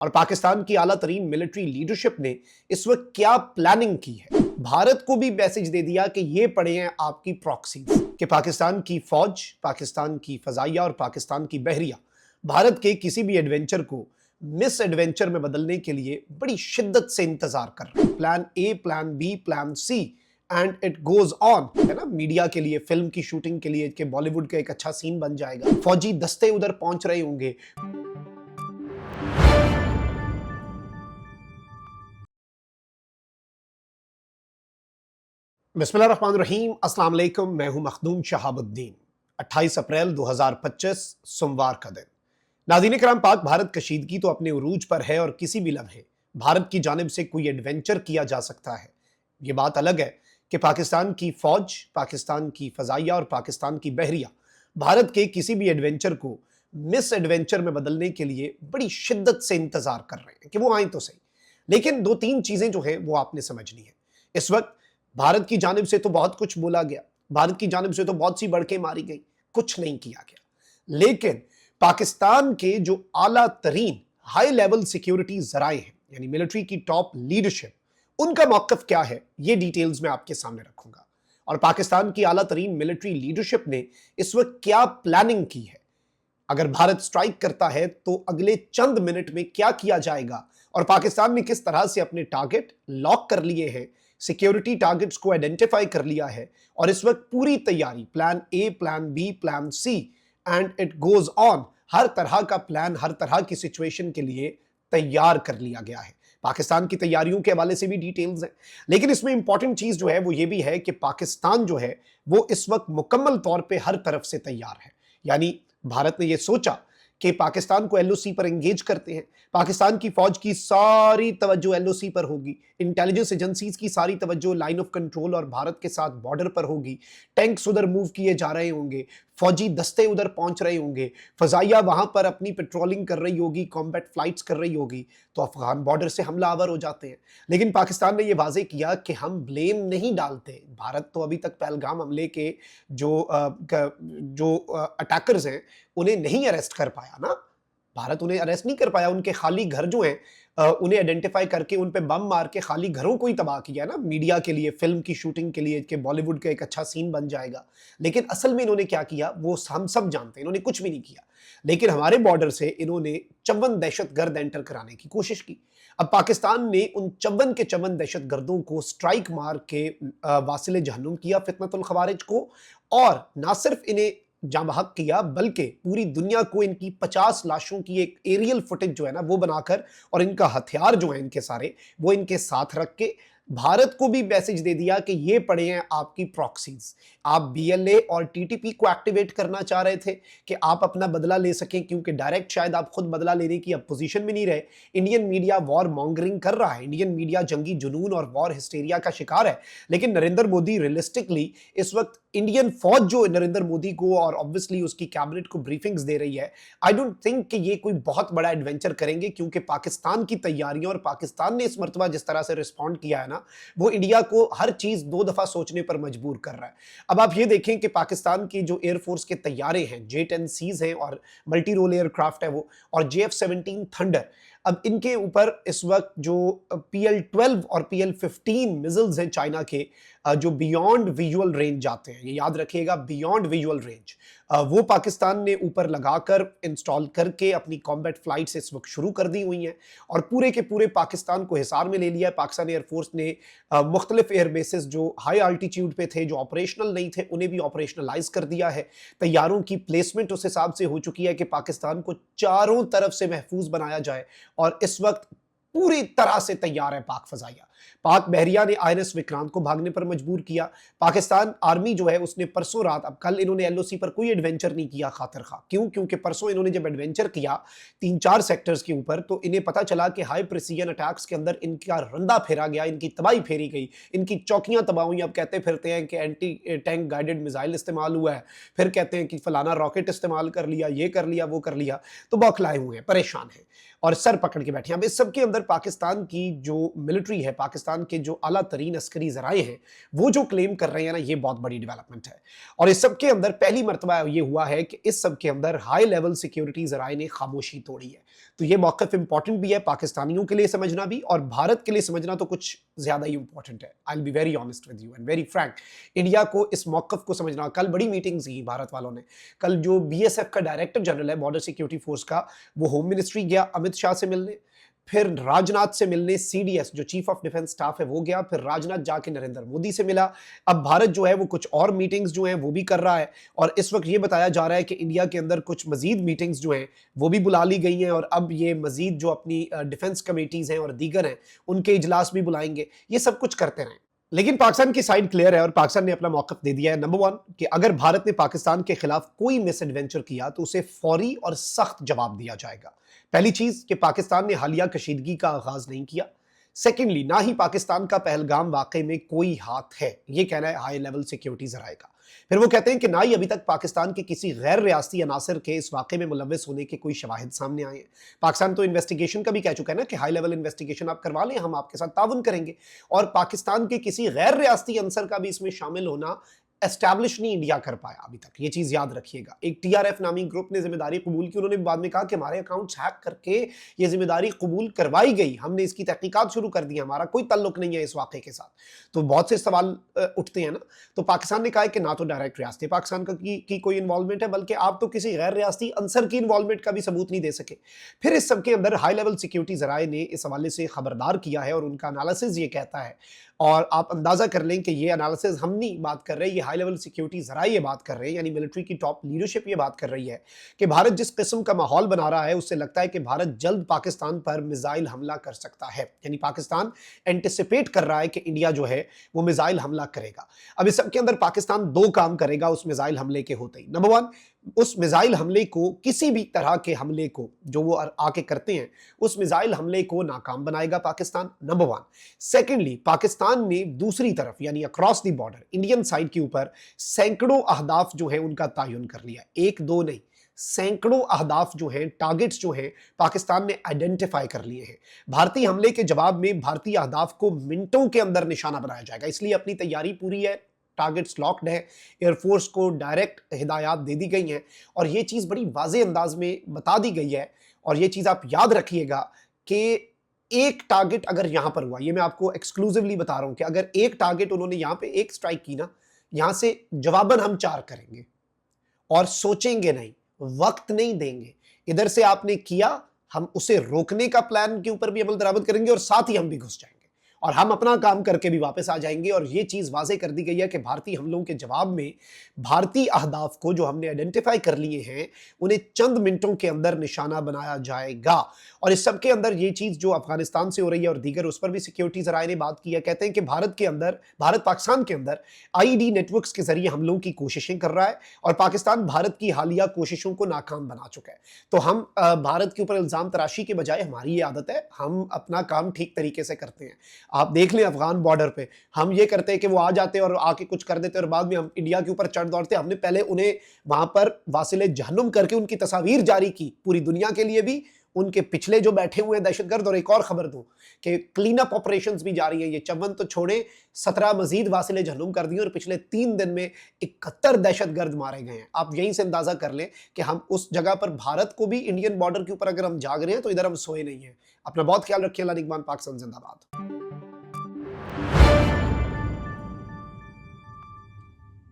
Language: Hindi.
और पाकिस्तान की आला तरीन मिलिट्री लीडरशिप ने इस वक्त क्या प्लानिंग की है। भारत को भी मैसेज दे दिया कि ये पड़े हैं आपकी प्रॉक्सीज कि पाकिस्तान की फौज, पाकिस्तान की फजाइया और पाकिस्तान की बहरिया भारत के किसी भी एडवेंचर को मिस एडवेंचर में बदलने के लिए बड़ी शिद्दत से इंतजार कर रहे हैं। Plan A, plan B, plan C and it goes on, है ना। मीडिया के लिए, फिल्म की शूटिंग के लिए कि बॉलीवुड का एक अच्छा सीन बन जाएगा, फौजी दस्ते उधर पहुंच रहे होंगे। बिस्मिल्लाहिर्रहमानिर्रहीम, अस्सलाम वालेकुम। मैं हूं मखदूम शहाबुद्दीन। 28 अप्रैल 2025 सोमवार का दिन। नाज़रीन किराम, पाक भारत कशीदगी तो अपने उरूज पर है और किसी भी लम्हे भारत की जानिब से कोई एडवेंचर किया जा सकता है। ये बात अलग है कि पाकिस्तान की फौज, पाकिस्तान की फजाइया और पाकिस्तान की बहरिया भारत के किसी भी एडवेंचर को मिस एडवेंचर में बदलने के लिए बड़ी शिद्दत से इंतजार कर रहे हैं कि वो आए तो सही। लेकिन दो तीन चीजें जो हैं वो आपने समझनी है। इस वक्त भारत की जानिब से तो बहुत कुछ बोला गया, भारत की जानिब से तो बहुत सी बड़कें मारी गई, कुछ नहीं किया गया। लेकिन पाकिस्तान के जो आला तरीन हाई लेवल सिक्योरिटी जराए हैं, यानी मिलिट्री की टॉप लीडरशिप, उनका मौकफ क्या है, ये डिटेल्स मैं आपके सामने रखूंगा। और पाकिस्तान की आला तरीन मिलिट्री लीडरशिप ने इस वक्त क्या प्लानिंग की है, अगर भारत स्ट्राइक करता है तो अगले चंद मिनट में क्या किया जाएगा, और पाकिस्तान ने किस तरह से अपने टारगेट लॉक कर लिए हैं, सिक्योरिटी टारगेट्स को आइडेंटिफाई कर लिया है, और इस वक्त पूरी तैयारी, plan A, plan B, plan C and it goes on, हर तरह का प्लान, हर तरह की सिचुएशन के लिए तैयार कर लिया गया है। पाकिस्तान की तैयारियों के हवाले से भी डिटेल्स हैं, लेकिन इसमें इंपॉर्टेंट चीज जो है वो ये भी है कि पाकिस्तान जो है वो इस वक्त मुकम्मल तौर पे हर तरफ से तैयार है। यानी भारत ने यह सोचा कि पाकिस्तान को एलओसी पर एंगेज करते हैं, पाकिस्तान की फौज की सारी तवज्जो एलओसी पर होगी, इंटेलिजेंस एजेंसीज की सारी तवज्जो लाइन ऑफ कंट्रोल और भारत के साथ बॉर्डर पर होगी, टैंक्स उधर मूव किए जा रहे होंगे, फौजी दस्ते उधर पहुंच रहे होंगे, फजाइया वहां पर अपनी पेट्रोलिंग कर रही होगी, कॉम्बैट फ्लाइट्स कर रही होगी, तो अफगान बॉर्डर से हमला आवर हो जाते हैं। लेकिन पाकिस्तान ने यह वाजे किया कि हम ब्लेम नहीं डालते। भारत तो अभी तक पहलगाम हमले के जो अटैकर्स हैं उन्हें नहीं अरेस्ट कर पाया ना, भारत उन्हें अरेस्ट नहीं कर पाया। उनके खाली घर जो हैं उन्हें आइडेंटिफाई करके उन पे बम मार के खाली घरों को ही तबाह किया ना, मीडिया के लिए, फिल्म की शूटिंग के लिए कि बॉलीवुड का एक अच्छा सीन बन जाएगा। लेकिन असल में इन्होंने क्या किया वो हम सब जानते हैं, इन्होंने कुछ भी नहीं किया। लेकिन हमारे बॉर्डर से इन्होंने 54 दहशतगर्द एंटर कराने की कोशिश की। अब पाकिस्तान ने उन 54 के 54 दहशतगर्दों को स्ट्राइक मार के वासिले जहन्नुम किया, फितनतुल खवारिज को, और ना सिर्फ इन्हें जाँ बहक किया बल्कि पूरी दुनिया को इनकी 50 लाशों की एक एरियल फुटेज जो है ना वो बनाकर, और इनका हथियार जो है इनके सारे वो इनके साथ रख के भारत को भी मैसेज दे दिया कि ये पड़े हैं आपकी प्रॉक्सीज। आप बीएलए और टीटीपी को एक्टिवेट करना चाह रहे थे कि आप अपना बदला ले सकें, क्योंकि डायरेक्ट शायद आप खुद बदला लेने की अब पोजीशन में नहीं रहे। इंडियन मीडिया वॉर मॉन्गरिंग कर रहा है, इंडियन मीडिया जंगी जुनून और वॉर हिस्टेरिया का शिकार है। लेकिन नरेंद्र मोदी रियलिस्टिकली इस वक्त इंडियन फौज जो नरेंद्र मोदी को और ऑब्वियसली उसकी कैबिनेट को ब्रीफिंग्स दे रही है, आई डोंट थिंक कि ये कोई बहुत बड़ा एडवेंचर करेंगे, क्योंकि पाकिस्तान की तैयारियों और पाकिस्तान ने इस मर्तबा जिस तरह से रिस्पॉन्ड किया है ना, वो इंडिया को हर चीज 2 दफा सोचने पर मजबूर कर रहा है। अब आप ये देखें कि पाकिस्तान की जो एयरफोर्स के तैयारे हैं, J-10Cs हैं और मल्टी रोल एयरक्राफ्ट है वो, और JF-17 थंडर, अब इनके ऊपर इस वक्त जो PL-12 और PL-15 मिसाइल्स हैं चाइना के, जो बियॉन्ड विजुअल रेंज जाते हैं, ये याद रखिएगा, बियॉन्ड विजुअल रेंज, वो पाकिस्तान ने ऊपर लगाकर इंस्टॉल करके अपनी कॉम्बैट फ्लाइट्स इस वक्त शुरू कर दी हुई हैं, और पूरे के पूरे पाकिस्तान को हिसार में ले लिया है। पाकिस्तान एयरफोर्स ने मुख्तलिफ एयर बेसिस जो हाई आल्टीट्यूड पे थे, जो ऑपरेशनल नहीं थे, उन्हें भी ऑपरेशनलाइज कर दिया है। तैयारों की प्लेसमेंट उस हिसाब से हो चुकी है कि पाकिस्तान को चारों तरफ से महफूज बनाया जाए, और इस वक्त पूरी तरह से तैयार है पाक फजाइया। पाक बहरिया ने INS विक्रांत को भागने पर मजबूर किया। पाकिस्तान आर्मी जो है उसने परसों रात, अब कल इन्होंने एलओसी पर कोई एडवेंचर नहीं किया खातिर खा, क्यों? क्योंकि परसों इन्होंने जब एडवेंचर किया 3-4 सेक्टर्स के ऊपर, तो इन्हें पता चला कि हाई प्रिसीजन अटैक्स के अंदर इनका रंदा फेरा गया, इनकी तबाही फेरी गई, इनकी चौकियां तबाह हुई। अब कहते फिरते हैं कि एंटी टैंक गाइडेड मिसाइल इस्तेमाल हुआ है, फिर कहते हैं कि फलाना रॉकेट इस्तेमाल कर लिया, ये कर लिया, वो कर लिया, तो बौखलाए हुए हैं, परेशान हैं और सर पकड़ के बैठे हैं। अब इस सब के अंदर पाकिस्तान की जो मिलिट्री है, पाकिस्तान के जो आला तरीन अस्करी जराए हैं वो जो क्लेम कर रहे हैं ना, ये बहुत बड़ी डेवलपमेंट है। और इस सब के अंदर पहली मरतबा ये हुआ है कि इस सब के अंदर हाई लेवल सिक्योरिटी जराए ने खामोशी तोड़ी है। तो ये मौक़िफ़ इंपॉर्टेंट भी है पाकिस्तानियों के लिए समझना भी, और भारत के लिए समझना तो कुछ ज्यादा ही इंपॉर्टेंट है। I will be very honest with you and very Frank, India को इस मौक़िफ़ को समझना। कल बड़ी मीटिंग्स की भारत वालों ने। कल जो बीएसएफ का डायरेक्टर जनरल है बॉर्डर सिक्योरिटी फोर्स का, वो होम मिनिस्ट्री गया अमित शाह से मिलने, फिर राजनाथ से मिलने, सीडीएस जो चीफ ऑफ डिफेंस स्टाफ है वो गया, फिर राजनाथ जाके नरेंद्र मोदी से मिला। अब भारत जो है वो कुछ और मीटिंग्स जो हैं वो भी कर रहा है, और इस वक्त ये बताया जा रहा है कि इंडिया के अंदर कुछ मजीद मीटिंग्स जो हैं वो भी बुला ली गई हैं, और अब ये मजीद जो अपनी डिफेंस कमेटीज हैं और दीगर हैं उनके इजलास भी बुलाएंगे। ये सब कुछ करते रहें, लेकिन पाकिस्तान की साइड क्लियर है और पाकिस्तान ने अपना मौक़िफ़ दे दिया है। नंबर 1 कि अगर भारत ने पाकिस्तान के खिलाफ कोई मिस एडवेंचर किया तो उसे फौरी और सख्त जवाब दिया जाएगा। पहली चीज कि पाकिस्तान ने हालिया कशीदगी का आगाज नहीं किया। सेकेंडली, ना ही पाकिस्तान का पहलगाम वाकये में कोई हाथ है, ये कहना है हाई लेवल सिक्योरिटी जराए का। फिर वो कहते हैं कि ना ही अभी तक पाकिस्तान के किसी गैर रियासती अनासर के इस वाक़े में मुलव्वस होने के कोई शवाहिद सामने आए हैं। पाकिस्तान तो इन्वेस्टिगेशन का भी कह चुका है ना कि हाई लेवल इन्वेस्टिगेशन आप करवा लें, हम आपके साथ ताउन करेंगे। और पाकिस्तान के किसी गैर रियासती अंसर का भी इसमें शामिल होना एस्टैब्लिश नहीं इंडिया कर पाया अभी तक, ये चीज याद रखिएगा। एक टीआरएफ नामी ग्रुप ने जिम्मेदारी कबूल की, उन्होंने बाद में कहा कि हमारे अकाउंट्स हैक करके ये जिम्मेदारी कबूल करवाई गई, हमने इसकी तहकीकात शुरू कर दी, हमारा कोई ताल्लुक नहीं है इस वाक़े के साथ। तो बहुत से सवाल उठते हैं ना। तो पाकिस्तान ने कहा है कि ना तो डायरेक्ट रियासती पाकिस्तान की कोई इन्वॉल्वमेंट है, बल्कि आप तो किसी गैर रियासती अंसर की इन्वॉल्वमेंट का भी सबूत नहीं दे सके। फिर इस सब के अंदर हाई लेवल सिक्योरिटी जराए ने इस हवाले से खबरदार किया है, और उनका एनालिसिस ये कहता है, और आप अंदाजा कर लें कि ये एनालिसिस हम नहीं बात कर रहे, ये हाई लेवल सिक्योरिटी जराए ये बात कर रहे हैं, यानी मिलिट्री की टॉप लीडरशिप ये बात कर रही है कि भारत जिस किस्म का माहौल बना रहा है उससे लगता है कि भारत जल्द पाकिस्तान पर मिसाइल हमला कर सकता है। यानी पाकिस्तान एंटिसिपेट कर रहा है कि इंडिया जो है वो मिसाइल हमला करेगा। अब इस सब के अंदर पाकिस्तान दो काम करेगा उस मिसाइल हमले के होते ही। नंबर 1, उस मिसाइल हमले को, किसी भी तरह के हमले को जो वो आके करते हैं, उस मिसाइल हमले को नाकाम बनाएगा पाकिस्तान, नंबर 1। सेकेंडली, पाकिस्तान ने दूसरी तरफ यानी across the border Indian side के ऊपर सैकड़ों अहदाफ जो है उनका तयन कर लिया। एक दो नहीं, सैकड़ों अहदाफ जो हैं, टारगेट्स जो हैं, पाकिस्तान ने आइडेंटिफाई कर लिए हैं। भारतीय हमले के जवाब में भारतीय अहदाफ को मिनटों के अंदर निशाना बनाया जाएगा, इसलिए अपनी तैयारी पूरी है, टारगेट्स लॉक्ड है, एयरफोर्स को डायरेक्ट हिदायत दे दी गई हैं, और ये चीज़ बड़ी वाज़ेह अंदाज में बता दी गई है। और ये चीज़ आप याद रखिएगा कि एक टारगेट अगर यहां पर हुआ, ये मैं आपको एक्सक्लूसिवली बता रहा हूं कि अगर एक टारगेट उन्होंने यहां पे एक स्ट्राइक की ना, यहां से जवाबन हम 4 करेंगे, और सोचेंगे नहीं, वक्त नहीं देंगे। इधर से आपने किया, हम उसे रोकने का प्लान के ऊपर भी अमल दरामद करेंगे, और साथ ही हम भी घुस जाएंगे, और हम अपना काम करके भी वापस आ जाएंगे। और ये चीज वाजे कर दी गई है कि भारतीय हमलों के जवाब में भारतीय अहदाफ को जो हमने आइडेंटिफाई कर लिए हैं उन्हें चंद मिनटों के अंदर निशाना बनाया जाएगा। और इस सब के अंदर ये चीज जो अफगानिस्तान से हो रही है और दीगर, उस पर भी सिक्योरिटी जराए ने बात की है। कहते हैं कि भारत पाकिस्तान के अंदर आईडी नेटवर्क्स के जरिए हमलों की कोशिशें कर रहा है, और पाकिस्तान भारत की हालिया कोशिशों को नाकाम बना चुका है। तो हम भारत के ऊपर इल्जाम तराशी के बजाय, हमारी ये आदत है, हम अपना काम ठीक तरीके से करते हैं। आप देख लें अफगान बॉर्डर पे हम ये करते हैं कि वो आ जाते हैं और आके कुछ कर देते हैं, और बाद में हम इंडिया के ऊपर चढ़ दौड़ते। हमने पहले उन्हें वहां पर वासिले जहन्नुम करके उनकी तस्वीर जारी की पूरी दुनिया के लिए भी, उनके पिछले जो बैठे हुए हैं दहशतगर्द। और एक और खबर दूं कि क्लीन अप ऑपरेशंस भी जारी हैं। ये 54 तो छोड़े, 17 मजीद वासिले जहन्नुम कर दिए, और पिछले 3 दिन में 71 दहशतगर्द मारे गए हैं। आप यहीं से अंदाजा कर लें कि हम उस जगह पर, भारत को भी इंडियन बॉर्डर के ऊपर अगर हम जाग रहे हैं तो इधर हम सोए नहीं हैं। अपना बहुत ख्याल रखिए। अल्लाह निगहबान, पाकिस्तान जिंदाबाद।